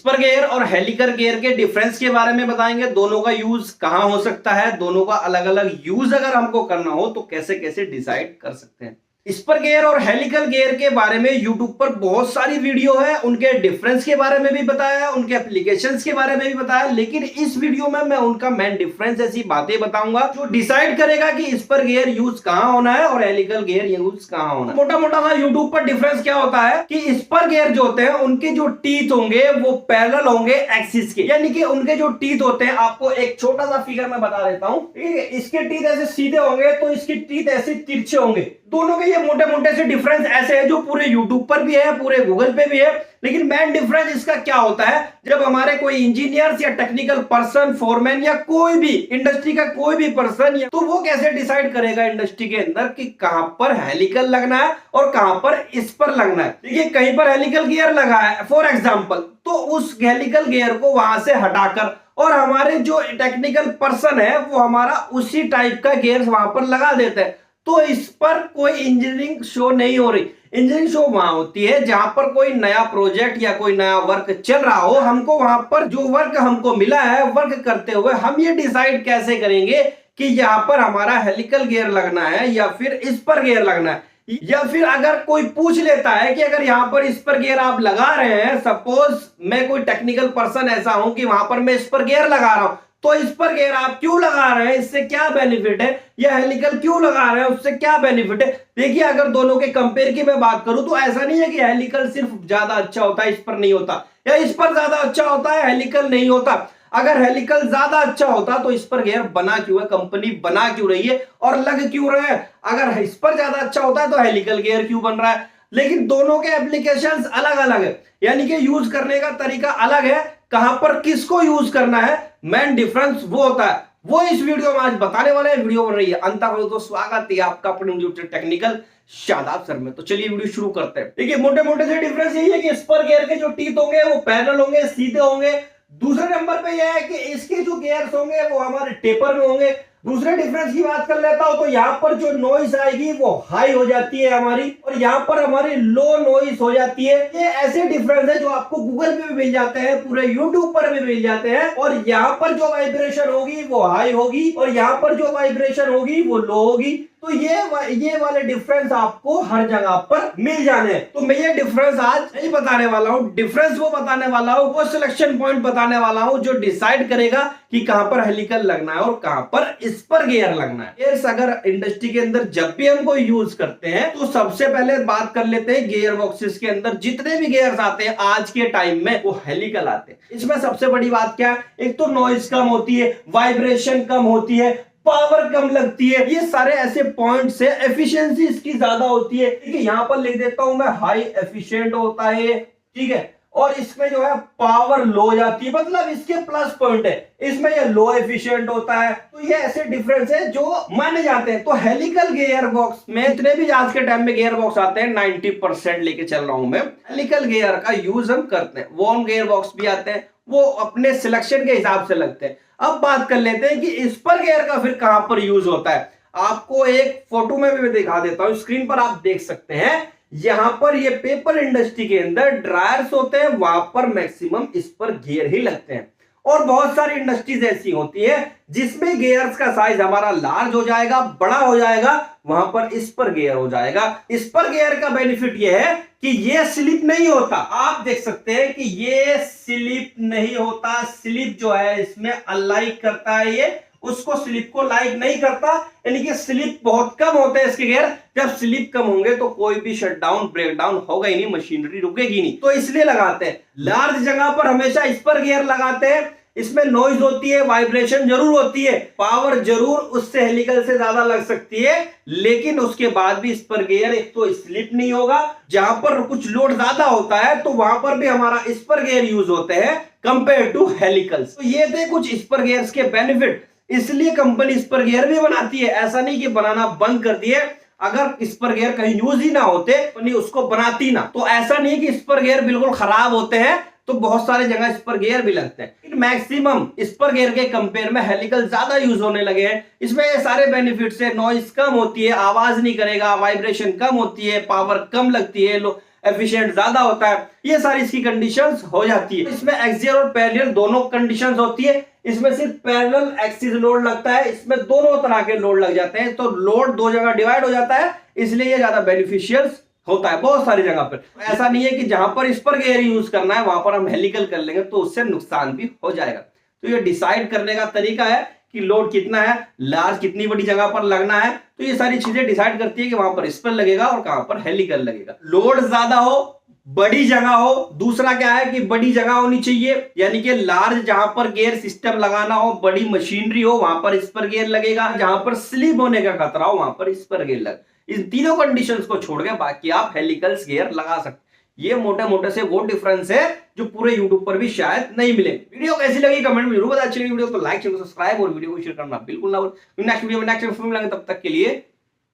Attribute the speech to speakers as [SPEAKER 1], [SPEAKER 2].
[SPEAKER 1] Spur gear और helical gear के difference के बारे में बताएंगे, दोनों का यूज कहां हो सकता है, दोनों का अलग अलग यूज अगर हमको करना हो तो कैसे कैसे डिसाइड कर सकते हैं। स्पर गियर और हेलिकल गियर के बारे में YouTube पर बहुत सारी वीडियो है, उनके डिफरेंस के बारे में भी बताया, उनके एप्लीकेशंस के बारे में भी बताया, लेकिन इस वीडियो में मैं उनका मेन डिफरेंस ऐसी बातें बताऊंगा जो डिसाइड करेगा कि स्पर गियर यूज कहां होना है और हेलिकल गियर यूज कहां होना है। मोटा मोटा सा YouTube पर डिफरेंस क्या होता है कि स्पर गियर जो होते हैं उनके जो टीथ होंगे वो पैरेलल होंगे एक्सिस के, यानी कि उनके जो टीथ होते हैं, आपको एक छोटा सा फिगर में बता देता हूं, इसके टीथ ऐसे सीधे होंगे तो इसके टीथ ऐसे तिरछे होंगे। दोनों के ये मोटे मोटे से डिफरेंस ऐसे है जो पूरे YouTube पर भी है, पूरे गूगल पे भी है। लेकिन मेन डिफरेंस इसका क्या होता है, जब हमारे कोई इंजीनियर्स या टेक्निकल पर्सन, फोरमैन या कोई भी इंडस्ट्री का कोई भी पर्सन, तो वो कैसे डिसाइड करेगा इंडस्ट्री के अंदर कि कहां पर हेलिकल लगना है और कहां पर स्पर लगना है। देखिए कहीं पर हेलिकल गियर लगा है फॉर एग्जांपल, तो उस हेलिकल गियर को वहां से हटाकर और हमारे जो टेक्निकल पर्सन है वो हमारा उसी टाइप का गियर वहां पर लगा देते हैं। तो इस पर कोई इंजीनियरिंग शो नहीं हो रही। इंजीनियरिंग शो वहां होती है जहां पर कोई नया प्रोजेक्ट या कोई नया वर्क चल रहा हो, हमको वहां पर जो वर्क हमको मिला है, वर्क करते हुए हम ये डिसाइड कैसे करेंगे कि यहाँ पर हमारा हेलिकल गियर लगना है या फिर स्पर गियर लगना है। या फिर अगर कोई पूछ लेता है कि अगर यहाँ पर स्पर गियर आप लगा रहे हैं, सपोज मैं कोई टेक्निकल पर्सन ऐसा हूं कि वहां पर मैं स्पर गियर लगा रहा हूं, तो स्पर गियर आप क्यों लगा रहे हैं, इससे क्या बेनिफिट है, या हेलिकल क्यों लगा रहे हैं, उससे क्या बेनिफिट है। देखिए अगर दोनों के कंपेयर की मैं बात करूं तो ऐसा नहीं है कि हेलिकल सिर्फ ज्यादा अच्छा होता है स्पर नहीं होता, या स्पर ज्यादा अच्छा होता है हेलिकल नहीं होता। अगर हेलिकल ज्यादा अच्छा होता तो स्पर गियर बना क्यों है, कंपनी बना क्यों रही है और लग क्यों रहे हैं। अगर स्पर ज्यादा अच्छा होता है तो हेलिकल गियर क्यों बन रहा है। लेकिन दोनों के एप्लीकेशंस अलग अलग है, यानी कि यूज करने का तरीका अलग है, कहां पर किसको यूज करना है, मेन डिफरेंस वो होता है। वो इस वीडियो में आज बताने वाले हैं। वीडियो बन रही है अंत तक, तो स्वागत है आपका अपने यूट्यूब टेक्निकल शादाब सर में। तो चलिए वीडियो शुरू करते हैं। देखिए मोटे मोटे से डिफरेंस यही है कि स्पर गियर के जो टीथ होंगे वो पैरेलल होंगे, सीधे होंगे। दूसरे नंबर पे यह है कि इसके जो गियर्स होंगे वो हमारे टेपर में होंगे। दूसरे डिफरेंस की बात कर लेता हूं तो यहाँ पर जो नॉइस आएगी वो हाई हो जाती है हमारी, और यहाँ पर हमारी लो नॉइस हो जाती है। ये ऐसे डिफरेंस है जो आपको गूगल पे भी मिल जाते हैं, पूरे यूट्यूब पर भी मिल जाते हैं। और यहाँ पर जो वाइब्रेशन होगी वो हाई होगी और यहाँ पर जो वाइब्रेशन होगी वो लो होगी। तो ये वाले डिफरेंस आपको हर जगह पर मिल जाने। तो मैं ये डिफरेंस आज नहीं बताने वाला हूँ, डिफरेंस वो बताने वाला हूँ, वो सिलेक्शन पॉइंट बताने वाला हूँ जो डिसाइड करेगा कि कहां पर हेलिकल लगना है और कहां पर स्पर गियर लगना है। गियर्स अगर इंडस्ट्री के अंदर जब भी हम कोई यूज करते हैं तो सबसे पहले बात कर लेते हैं गियर बॉक्सेस के अंदर जितने भी गियर्स आते हैं आज के टाइम में वो हेलिकल आते हैं। इसमें सबसे बड़ी बात क्या है, एक तो नॉइज कम होती है, वाइब्रेशन कम होती है, पावर कम लगती है। ये सारे ऐसे पॉइंट्स है, एफिशिएंसी इसकी ज्यादा होती है। ठीक है, यहां पर लिख देता हूं मैं, हाई एफिशिएंट होता है। ठीक है, और इसमें जो है पावर लो हो जाती है, मतलब इसके प्लस पॉइंट है। इसमें ये लो एफिशिएंट होता है। तो ये ऐसे डिफरेंस है जो माने जाते हैं। तो हेलिकल गियर बॉक्स में जितने भी आज के टाइम में गियर बॉक्स आते हैं 90% लेके चल रहा हूं मैं, हेलिकल गियर का यूज हम करते हैं। वॉर्म गियर बॉक्स भी आते हैं, वो अपने सिलेक्शन के हिसाब से लगते हैं। अब बात कर लेते हैं कि स्पर गियर का फिर कहां पर यूज होता है। आपको एक फोटो में भी मैं दिखा देता हूं, स्क्रीन पर आप देख सकते हैं। यहां पर ये पेपर इंडस्ट्री के अंदर ड्रायर्स होते हैं, वहां पर मैक्सिमम स्पर गियर ही लगते हैं। और बहुत सारी इंडस्ट्रीज ऐसी होती है जिसमें गियर्स का साइज हमारा लार्ज हो जाएगा, बड़ा हो जाएगा, वहां पर स्पर गियर हो जाएगा। स्पर गियर का बेनिफिट यह है कि ये स्लिप नहीं होता। आप देख सकते हैं कि ये स्लिप नहीं होता। स्लिप जो है इसमें अनलाइक करता है, ये उसको स्लिप को लाइक नहीं करता, यानी कि स्लिप बहुत कम होते हैं इसके गियर। जब स्लिप कम होंगे तो कोई भी शटडाउन ब्रेकडाउन होगा ही नहीं, मशीनरी रुकेगी नहीं, तो इसलिए लगाते हैं। लार्ज जगह पर हमेशा स्पर गियर लगाते हैं। इसमें नॉइज होती है, वाइब्रेशन जरूर होती है, पावर जरूर उससे हेलिकल से ज्यादा लग सकती है, लेकिन उसके बाद भी स्पर गियर एक तो स्लिप नहीं होगा। जहां पर कुछ लोड ज्यादा होता है तो वहां पर भी हमारा स्पर गियर यूज होते हैं कंपेयर टू हेलिकल्स। तो ये थे कुछ स्पर गियर्स के बेनिफिट, इसलिए कंपनी स्पर गियर भी बनाती है। ऐसा नहीं कि बनाना बंद कर दिए, अगर स्पर गियर कहीं यूज ही ना होते कंपनी उसको बनाती ना। तो ऐसा नहीं कि स्पर गियर बिल्कुल खराब होते हैं, तो बहुत सारे जगह स्पर गियर भी लगते हैं। मैक्सिमम स्पर गियर के कंपेयर में हेलिकल ज्यादा यूज होने लगे हैं। इसमें ये सारे बेनिफिट्स है, नॉइज कम होती है, आवाज नहीं करेगा, वाइब्रेशन कम होती है, पावर कम लगती है, एफिशिएंट ज्यादा होता है, ये सारी इसकी कंडीशंस हो जाती है। इसमें एक्सियल और पैरेलल दोनों कंडीशंस होती है। इसमें सिर्फ पैरेलल एक्सिस लोड लगता है, इसमें दोनों तरह के लोड लग जाते हैं, तो लोड दो जगह डिवाइड हो जाता है, इसलिए ये ज्यादा बेनिफिशियल होता है बहुत सारी जगह पर। ऐसा नहीं है कि जहां पर स्पर गियर यूज करना है वहां पर हम हेलिकल कर लेंगे तो उससे नुकसान भी हो जाएगा। तो ये डिसाइड करने का तरीका है कि लोड कितना है, लार्ज कितनी बड़ी जगह पर लगना है, तो ये सारी चीजें डिसाइड करती है कि वहां पर स्पर लगेगा और कहां पर हेलिकल लगेगा। लोड ज्यादा हो, बड़ी जगह हो, दूसरा क्या है कि बड़ी जगह होनी चाहिए, यानी कि लार्ज जहां पर गियर सिस्टम लगाना हो, बड़ी मशीनरी हो, वहां पर स्पर गियर लगेगा। जहां पर स्लिप होने का खतरा हो वहां पर स्पर गियर लगेगा। इन तीनों कंडीशंस को छोड़ के बाकी आप हेलिकल्स गियर लगा सकते। ये मोटे मोटे से वो डिफरेंस है जो पूरे यूट्यूब पर भी शायद नहीं मिले। वीडियो कैसी लगी कमेंट में जरूर बताइए। अच्छी लगी वीडियो तो लाइक शेयर सब्सक्राइब और वीडियो को शेयर करना बिल्कुल ना भूलें। नेक्स्ट वीडियो में नेक्स्ट मिलेंगे, तब तक के लिए